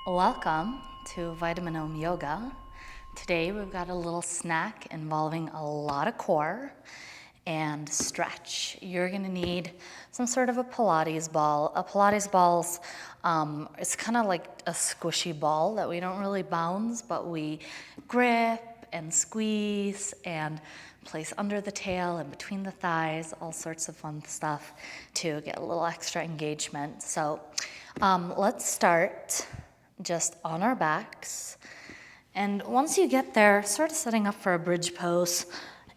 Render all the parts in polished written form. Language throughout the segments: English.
Welcome to Vitamin Home Yoga. Today we've got a little snack involving a lot of core and stretch. You're gonna need some sort of a Pilates ball. A Pilates ball's, it's kind of like a squishy ball that we don't really bounce, but we grip and squeeze and place under the tail and between the thighs, all sorts of fun stuff to get a little extra engagement. So let's start just on our backs. And once you get there, sort of setting up for a bridge pose,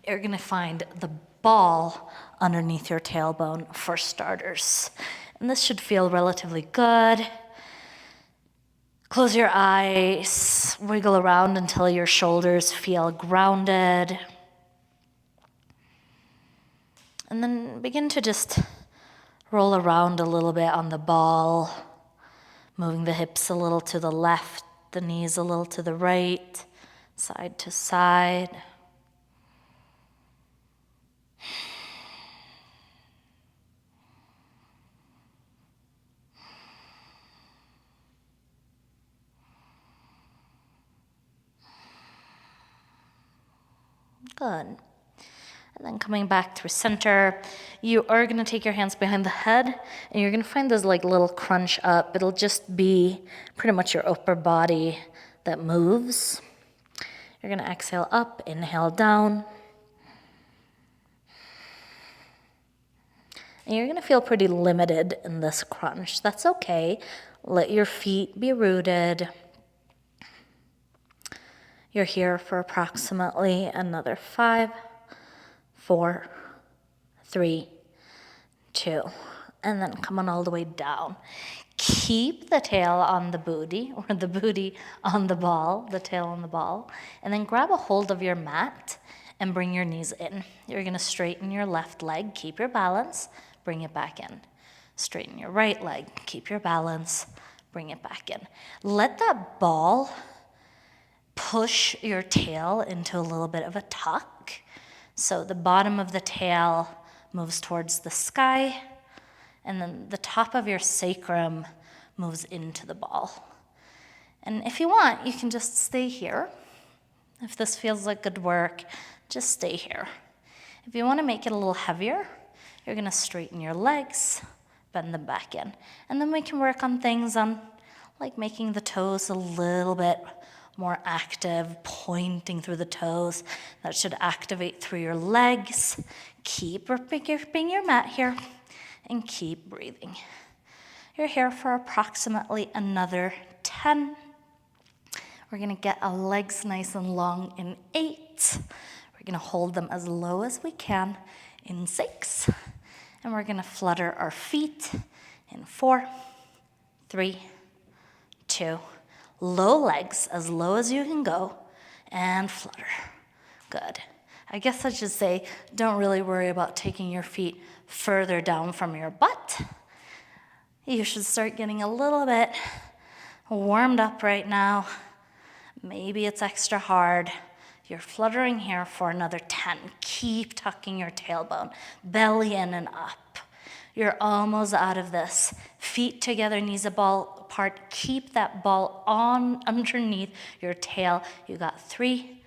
you're gonna find the ball underneath your tailbone for starters. And this should feel relatively good. Close your eyes, wiggle around until your shoulders feel grounded. And then begin to just roll around a little bit on the ball, moving the hips a little to the left, the knees a little to the right, side to side. Good. And then coming back through center, you are going to take your hands behind the head, and you're going to find this like little crunch up. It'll just be pretty much your upper body that moves. You're going to exhale up, inhale down. And you're going to feel pretty limited in this crunch. That's okay. Let your feet be rooted. You're here for approximately another 5, 4, 3, 2, and then come on all the way down. Keep the tail on the booty, or the booty on the ball, the tail on the ball, and then grab a hold of your mat and bring your knees in. You're gonna straighten your left leg, keep your balance, bring it back in. Straighten your right leg, keep your balance, bring it back in. Let that ball push your tail into a little bit of a tuck. So the bottom of the tail moves towards the sky, and then the top of your sacrum moves into the ball. And if you want, you can just stay here. If this feels like good work, just stay here. If you want to make it a little heavier, you're going to straighten your legs, bend them back in. And then we can work on things like making the toes a little bit more active, pointing through the toes. That should activate through your legs. Keep gripping your mat here and keep breathing. You're here for approximately another 10. We're gonna get our legs nice and long in 8. We're gonna hold them as low as we can in 6. And we're gonna flutter our feet in 4, 3, 2, low legs, as low as you can go, and flutter. Good. I guess I should say, don't really worry about taking your feet further down from your butt. You should start getting a little bit warmed up right now. Maybe it's extra hard. You're fluttering here for another 10. Keep tucking your tailbone, belly in and up. You're almost out of this. Feet together, knees apart. Keep that ball on underneath your tail. You got 3,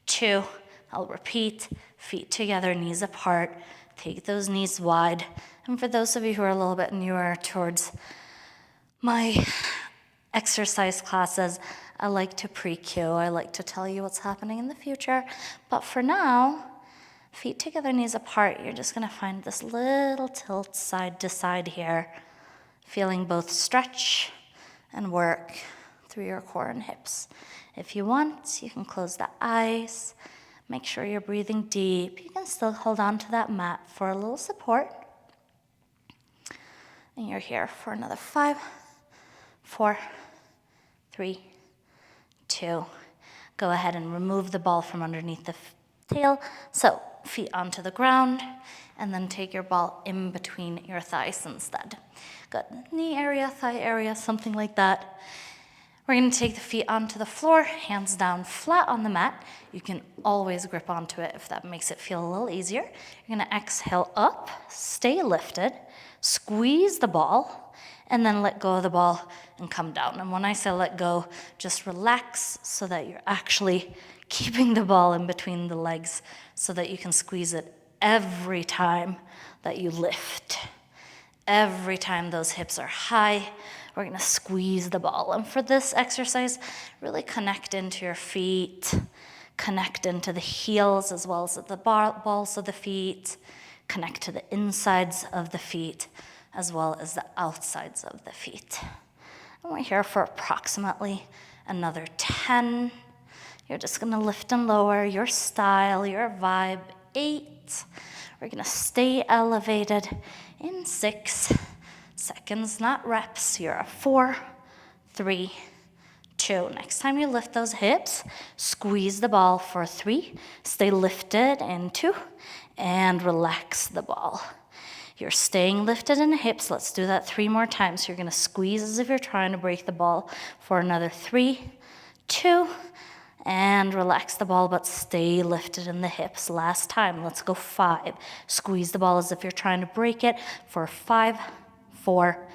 2, I'll repeat. Feet together, knees apart. Take those knees wide. And for those of you who are a little bit newer towards my exercise classes, I like to pre-cue. I like to tell you what's happening in the future. But for now, feet together, knees apart, you're just gonna find this little tilt side to side here, feeling both stretch and work through your core and hips. If you want, you can close the eyes, make sure you're breathing deep. You can still hold on to that mat for a little support. And you're here for another 5, 4, 3, 2. Go ahead and remove the ball from underneath the tail. So feet onto the ground, and then take your ball in between your thighs instead. Good. Knee area, thigh area, something like that. We're going to take the feet onto the floor, hands down flat on the mat. You can always grip onto it if that makes it feel a little easier. You're going to exhale up, stay lifted, squeeze the ball, and then let go of the ball and come down. And when I say let go, just relax so that you're actually keeping the ball in between the legs so that you can squeeze it every time that you lift. Every time those hips are high, we're gonna squeeze the ball. And for this exercise, really connect into your feet, connect into the heels as well as the balls of the feet, connect to the insides of the feet as well as the outsides of the feet. And we're here for approximately another 10. You're just gonna lift and lower, your style, your vibe. 8. We're gonna stay elevated in 6 seconds, not reps. You're at 4, 3, 2. Next time you lift those hips, squeeze the ball for 3, stay lifted in 2, and relax the ball. You're staying lifted in the hips. Let's do that 3 more times. You're gonna squeeze as if you're trying to break the ball for another 3, 2, and relax the ball, but stay lifted in the hips. Last time, let's go 5. Squeeze the ball as if you're trying to break it for 5, 4,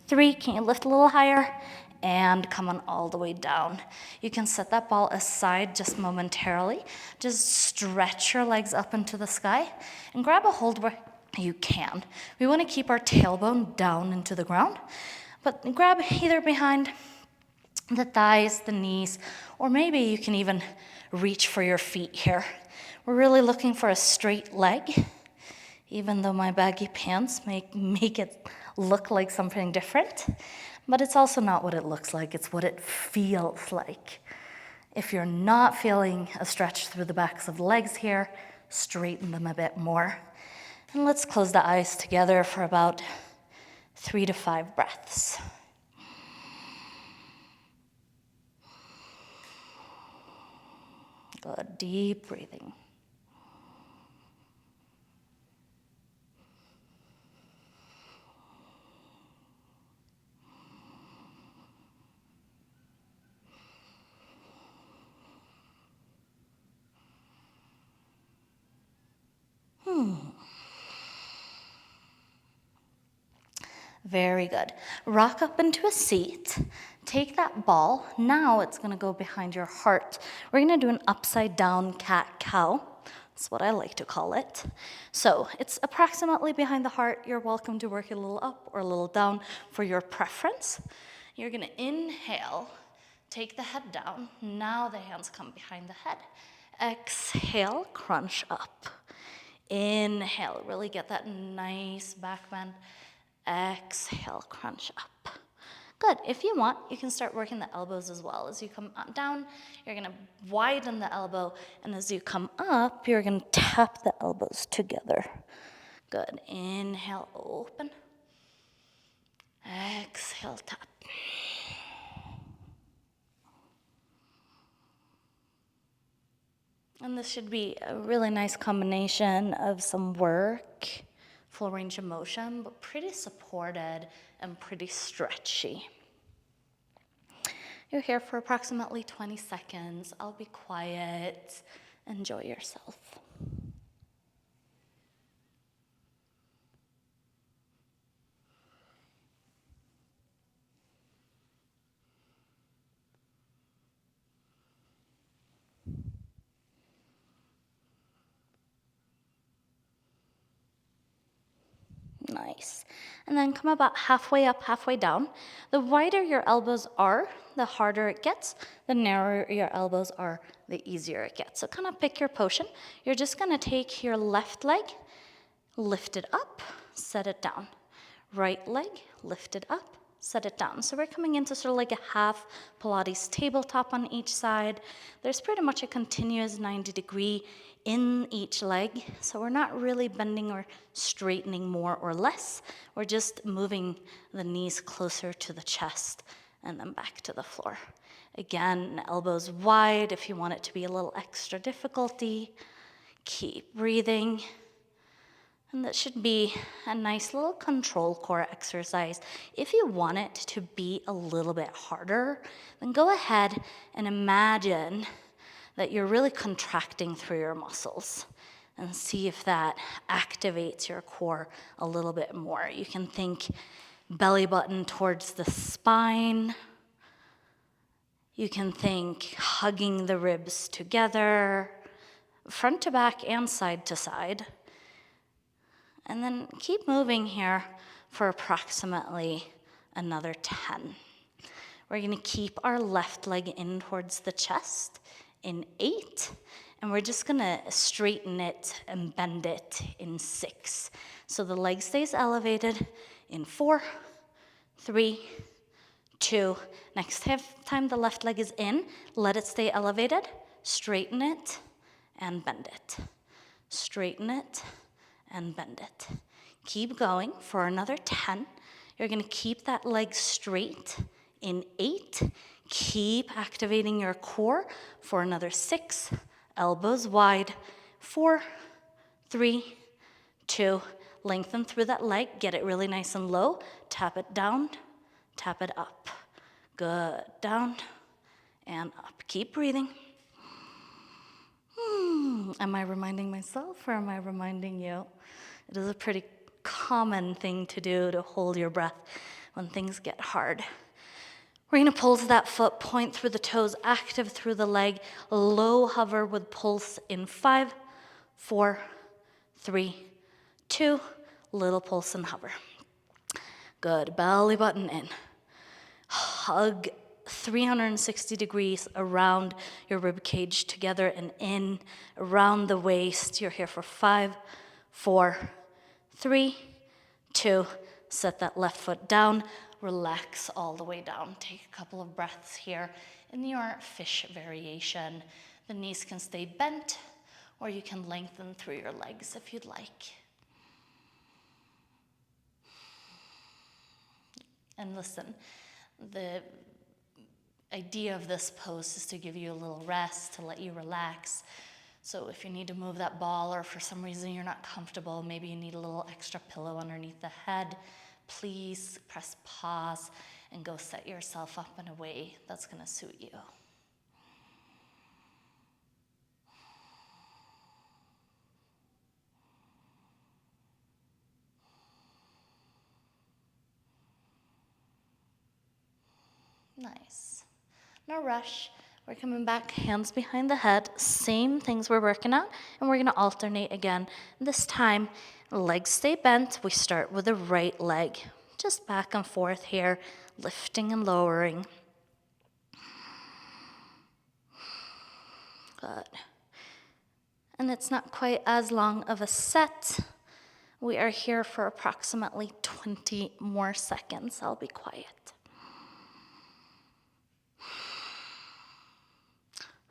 3. Can you lift a little higher? And come on all the way down. You can set that ball aside just momentarily. Just stretch your legs up into the sky and grab a hold where you can. We want to keep our tailbone down into the ground, but grab either behind the thighs, the knees, or maybe you can even reach for your feet here. We're really looking for a straight leg, even though my baggy pants make it look like something different, but it's also not what it looks like, it's what it feels like. If you're not feeling a stretch through the backs of the legs here, straighten them a bit more. And let's close the eyes together for about 3 to 5 breaths. Good, deep breathing. Very good. Rock up into a seat. Take that ball. Now it's going to go behind your heart. We're going to do an upside down cat-cow. That's what I like to call it. So it's approximately behind the heart. You're welcome to work it a little up or a little down for your preference. You're going to inhale. Take the head down. Now the hands come behind the head. Exhale, crunch up. Inhale, really get that nice back bend. Exhale, crunch up. Good. If you want, you can start working the elbows as well. As you come down, you're going to widen the elbow, and as you come up, you're going to tap the elbows together. Good. Inhale, open. Exhale, tap. And this should be a really nice combination of some work, full range of motion, but pretty supported and pretty stretchy. You're here for approximately 20 seconds. I'll be quiet. Enjoy yourself. Nice. And then come about halfway up, halfway down. The wider your elbows are, the harder it gets. The narrower your elbows are, the easier it gets. So kind of pick your potion. You're just going to take your left leg, lift it up, set it down. Right leg, lift it up, set it down. So we're coming into sort of like a half Pilates tabletop on each side. There's pretty much a continuous 90-degree in each leg. So we're not really bending or straightening more or less. We're just moving the knees closer to the chest and then back to the floor. Again, elbows wide if you want it to be a little extra difficulty. Keep breathing. And that should be a nice little control core exercise. If you want it to be a little bit harder, then go ahead and imagine that you're really contracting through your muscles and see if that activates your core a little bit more. You can think Belly button towards the spine. You can think hugging the ribs together, front to back and side to side. And then keep moving here for approximately another 10. We're gonna keep our left leg in towards the chest in 8, and we're just gonna straighten it and bend it in 6. So the leg stays elevated in 4, 3, 2. Next time the left leg is in, let it stay elevated, straighten it, and bend it. Straighten it, and bend it. Keep going for another 10. You're gonna keep that leg straight in 8. Keep activating your core for another 6. Elbows wide. 4, 3, 2. Lengthen through that leg. Get it really nice and low. Tap it down. Tap it up. Good. Down and up. Keep breathing. Am I reminding myself or am I reminding you? It is a pretty common thing to do, to hold your breath when things get hard. We're gonna pulse that foot, point through the toes, active through the leg, low hover with pulse in 5, 4, 3, 2, little pulse and hover. Good, belly button in. Hug 360 degrees around your rib cage together and in, around the waist. You're here for 5, 4, 3, 2. Set that left foot down. Relax all the way down. Take a couple of breaths here in your fish variation. The knees can stay bent, or you can lengthen through your legs if you'd like. And listen, the idea of this pose is to give you a little rest, to let you relax. So if you need to move that ball or for some reason you're not comfortable, maybe you need a little extra pillow underneath the head, please press pause and go set yourself up in a way that's gonna suit you. Nice. No rush. We're coming back, hands behind the head, same things we're working on, and we're gonna alternate again. This time, legs stay bent. We start with the right leg, just back and forth here, lifting and lowering. Good. And it's not quite as long of a set. We are here for approximately 20 more seconds. I'll be quiet.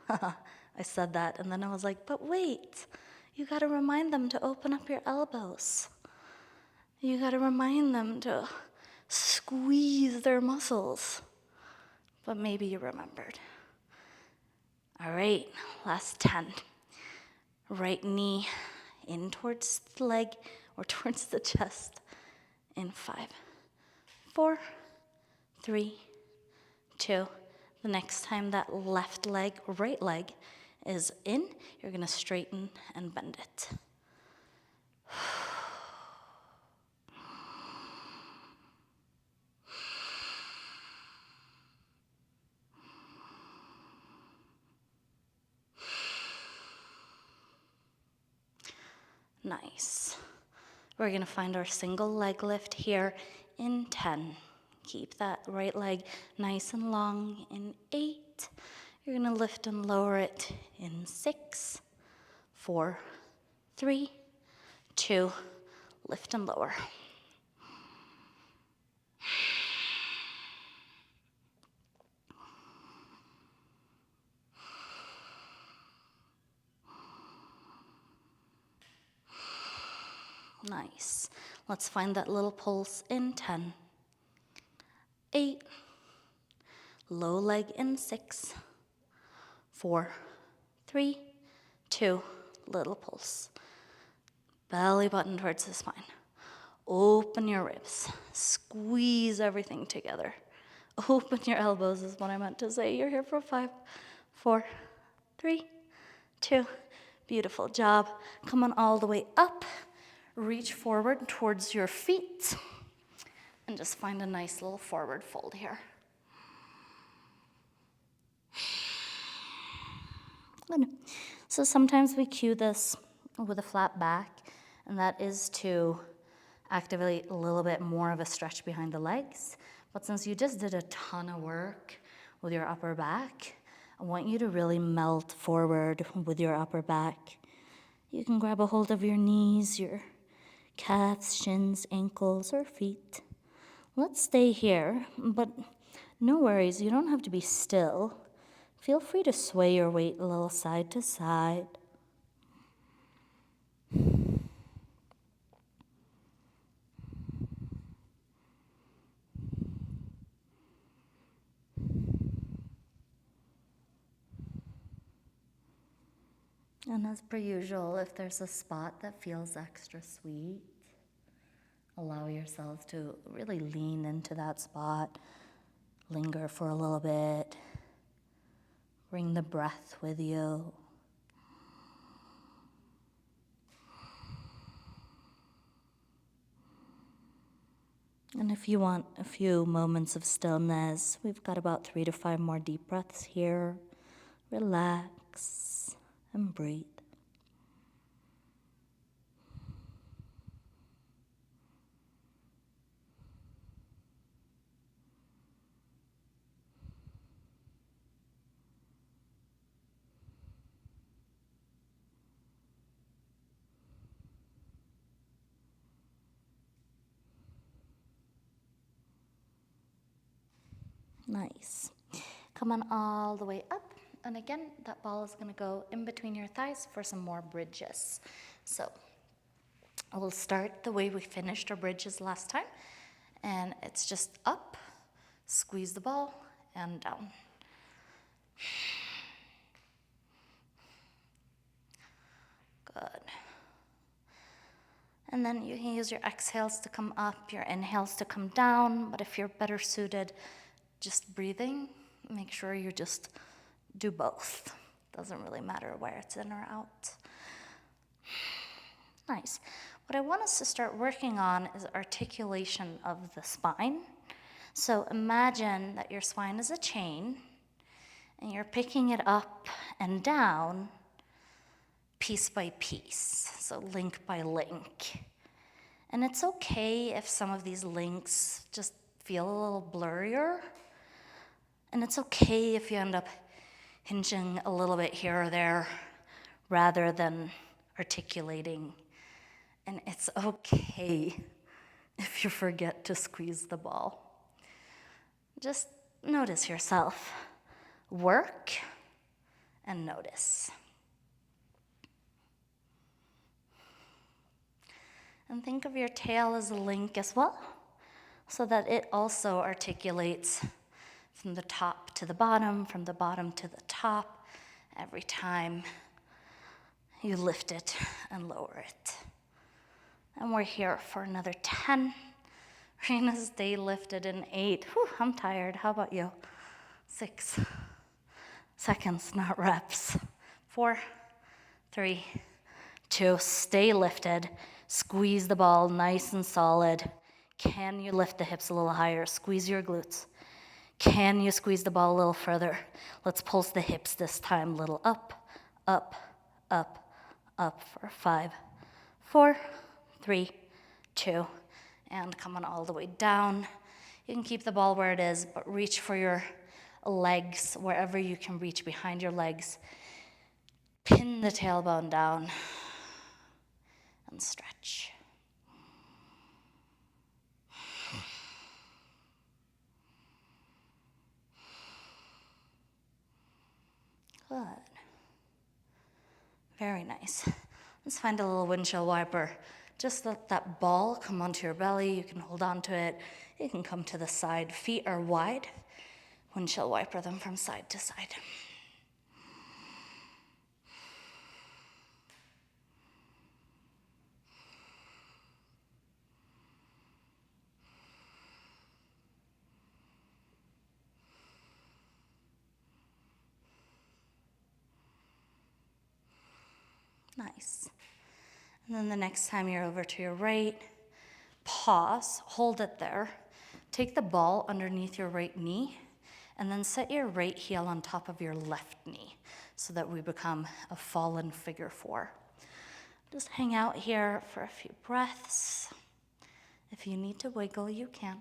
I said that, and then I was like, but wait, you gotta remind them to open up your elbows. You gotta remind them to squeeze their muscles. But maybe you remembered. All right, last 10. Right knee in towards the leg or towards the chest in 5, 4, 3, 2. The next time that left leg or right leg is in, you're gonna straighten and bend it. Nice. We're gonna find our single leg lift here in 10. Keep that right leg nice and long in 8. You're gonna lift and lower it in 6, 4, 3, 2, lift and lower. Nice. Let's find that little pulse in 10, 8, low leg in 6, 4, 3, 2, little pulse. Belly button towards the spine. Open your ribs. Squeeze everything together. Open your elbows is what I meant to say. You're here for 5, 4, 3, 2. Beautiful job. Come on all the way up. Reach forward towards your feet. And just find a nice little forward fold here. Good. So sometimes we cue this with a flat back, and that is to activate a little bit more of a stretch behind the legs. But since you just did a ton of work with your upper back, I want you to really melt forward with your upper back. You can grab a hold of your knees, your calves, shins, ankles, or feet. Let's stay here, but no worries, you don't have to be still. Feel free to sway your weight a little side to side. And as per usual, if there's a spot that feels extra sweet, allow yourself to really lean into that spot, linger for a little bit, bring the breath with you. And if you want a few moments of stillness, we've got about 3 to 5 more deep breaths here. Relax and breathe. Nice. Come on all the way up. And again, that ball is going to go in between your thighs for some more bridges. So we'll start the way we finished our bridges last time. And it's just up, squeeze the ball, and down. Good. And then you can use your exhales to come up, your inhales to come down. But if you're better suited, just breathing, make sure you just do both. Doesn't really matter where it's in or out. Nice. What I want us to start working on is articulation of the spine. So imagine that your spine is a chain, and you're picking it up and down piece by piece, so link by link. And it's okay if some of these links just feel a little blurrier. And it's okay if you end up hinging a little bit here or there rather than articulating. And it's okay if you forget to squeeze the ball. Just notice yourself. Work and notice. And think of your tail as a link as well, so that it also articulates from the top to the bottom, from the bottom to the top, every time you lift it and lower it. And we're here for another 10. We're gonna stay lifted in 8. Whew, I'm tired. How about you? 6 seconds, not reps. 4, 3, 2, stay lifted. Squeeze the ball nice and solid. Can you lift the hips a little higher? Squeeze your glutes. Can you squeeze the ball a little further? Let's pulse the hips this time. Little up, up, up, up for 5, 4, 3, 2, and come on all the way down. You can keep the ball where it is, but reach for your legs, wherever you can reach behind your legs. Pin the tailbone down and stretch. Good. Very nice. Let's find a little windshield wiper. Just let that ball come onto your belly. You can hold on to it. You can come to the side. Feet are wide. Windshield wiper them from side to side. Nice. And then the next time you're over to your right, pause, hold it there. Take the ball underneath your right knee and then set your right heel on top of your left knee so that we become a fallen figure 4. Just hang out here for a few breaths. If you need to wiggle, you can.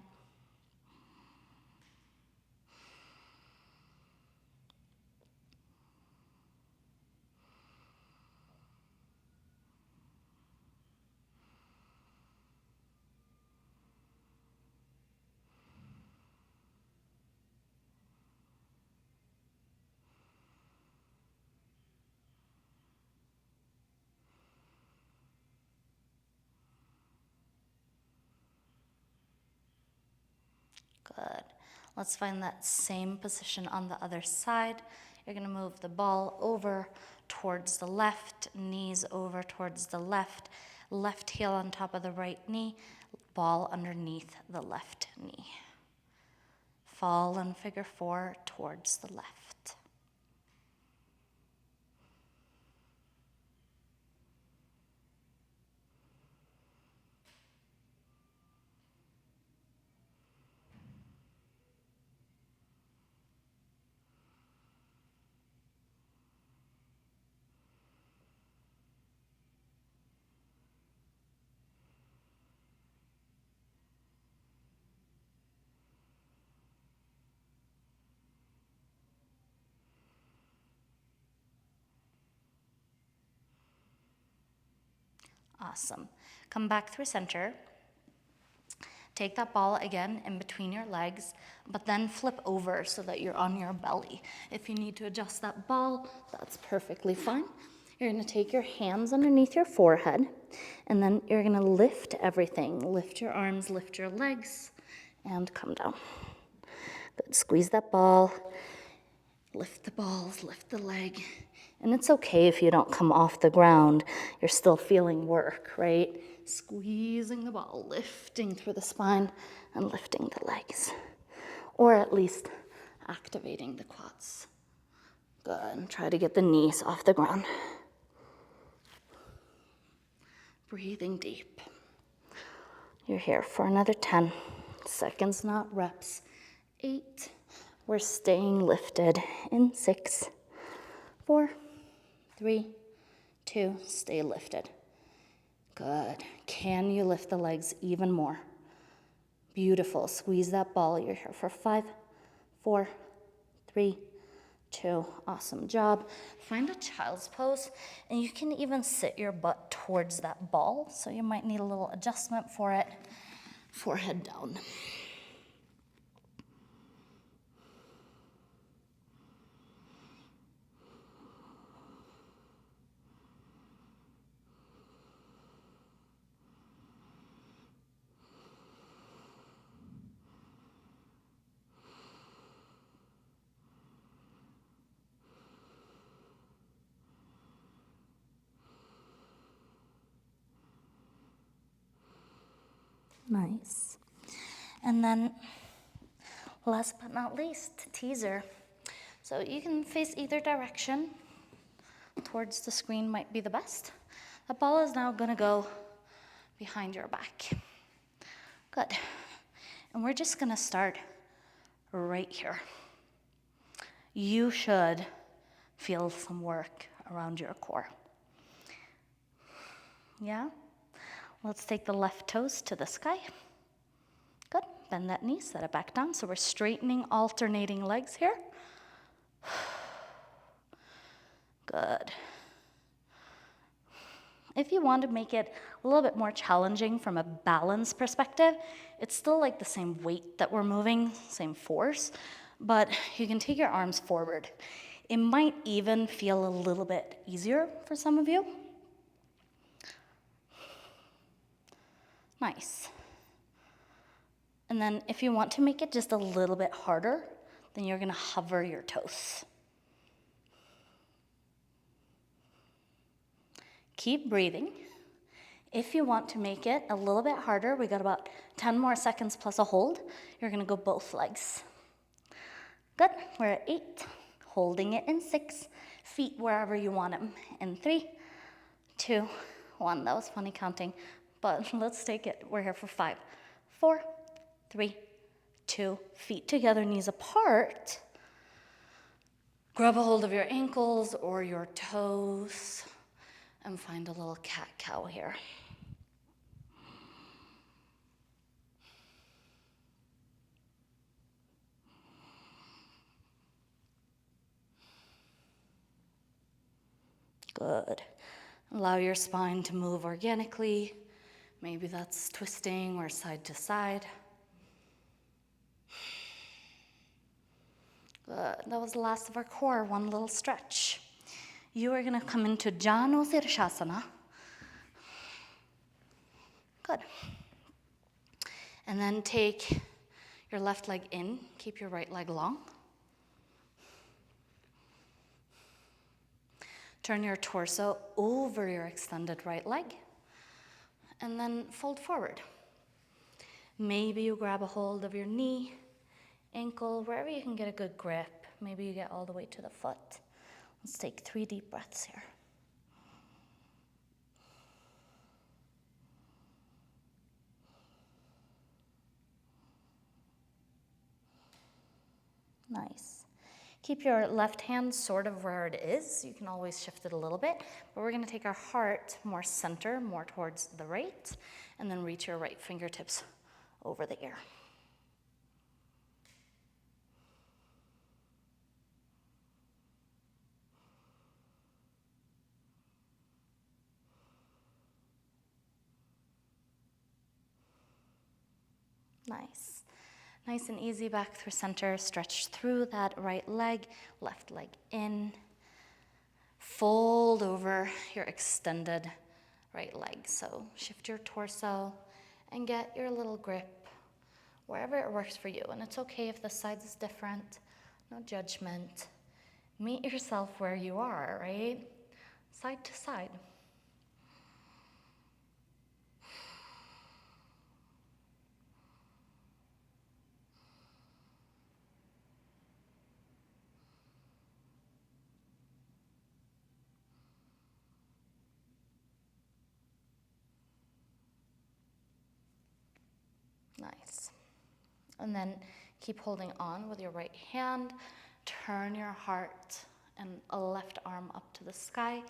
Good. Let's find that same position on the other side. You're going to move the ball over towards the left, knees over towards the left, left heel on top of the right knee, ball underneath the left knee. Fallen figure 4 towards the left. Awesome. Come back through center. Take that ball again in between your legs, but then flip over so that you're on your belly. If you need to adjust that ball, that's perfectly fine. You're gonna take your hands underneath your forehead, and then you're gonna lift everything. Lift your arms, lift your legs, and come down. Good, squeeze that ball, lift the balls, lift the leg. And it's okay if you don't come off the ground. You're still feeling work, right? Squeezing the ball, lifting through the spine and lifting the legs. Or at least activating the quads. Good, and try to get the knees off the ground. Breathing deep. You're here for another 10 seconds, not reps. 8. We're staying lifted in 6, 4, 3, 2, stay lifted. Good. Can you lift the legs even more? Beautiful. Squeeze that ball. You're here for 5, 4, 3, 2. Awesome job. Find a child's pose, and you can even sit your butt towards that ball, so you might need a little adjustment for it. Forehead down. Nice. And then, last but not least, teaser. So you can face either direction. Towards the screen might be the best. The ball is now gonna go behind your back. Good. And we're just gonna start right here. You should feel some work around your core. Yeah? Let's take the left toes to the sky. Good. Bend that knee, set it back down. So we're straightening, alternating legs here. Good. If you want to make it a little bit more challenging from a balance perspective, it's still like the same weight that we're moving, same force, but you can take your arms forward. It might even feel a little bit easier for some of you. Nice. And then if you want to make it just a little bit harder, then you're gonna hover your toes. Keep breathing. If you want to make it a little bit harder, we got about 10 more seconds plus a hold. You're gonna go both legs. Good, we're at 8, holding it in 6, feet wherever you want them. In 3, 2, 1, that was funny counting, but let's take it. We're here for 5, 4, 3, 2, feet together, knees apart. Grab a hold of your ankles or your toes and find a little cat-cow here. Good. Allow your spine to move organically. Maybe that's twisting or side to side. Good. That was the last of our core, one little stretch. You are going to come into Janu Sirsasana. Good. And then take your left leg in, keep your right leg long. Turn your torso over your extended right leg, and then fold forward. Maybe you grab a hold of your knee, ankle, wherever you can get a good grip. Maybe you get all the way to the foot. Let's take 3 deep breaths here. Nice. Keep your left hand sort of where it is. You can always shift it a little bit, but we're gonna take our heart more center, more towards the right, and then reach your right fingertips over the ear. Nice. Nice and easy back through center. Stretch through that right leg, left leg in. Fold over your extended right leg. So shift your torso and get your little grip wherever it works for you. And it's okay if the size is different, no judgment. Meet yourself where you are, right? Side to side. Nice. And then keep holding on with your right hand. Turn your heart and a left arm up to the sky,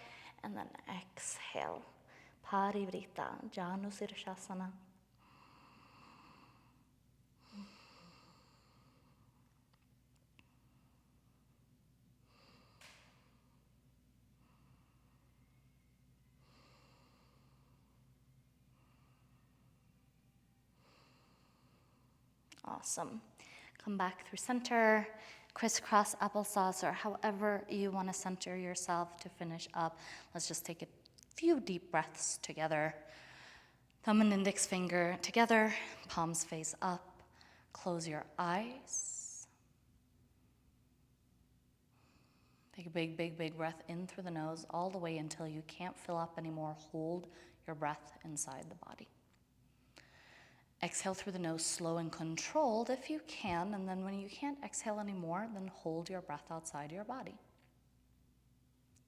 and then exhale. Parivrita, Janu Sirsasana. Awesome. Come back through center, crisscross applesauce, or however you want to center yourself to finish up. Let's just take a few deep breaths together. Thumb and index finger together, palms face up. Close your eyes. Take a big, big, big breath in through the nose all the way until you can't fill up anymore. Hold your breath inside the body. Exhale through the nose, slow and controlled if you can, and then when you can't exhale anymore, then hold your breath outside your body.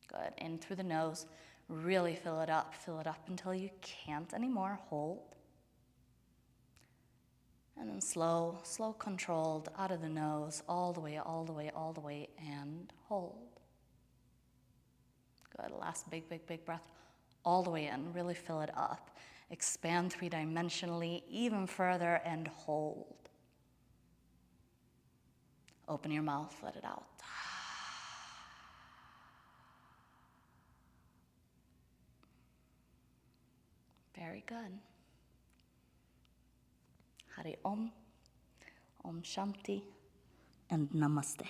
Good. In through the nose, really fill it up until you can't anymore. Hold. And then slow, controlled, out of the nose, all the way, all the way, all the way, and hold. Good. Last big, big, big breath all the way in. Really fill it up. Expand 3-dimensionally even further and hold. Open your mouth, let it out. Very good. Hari Om, Om Shanti, and Namaste.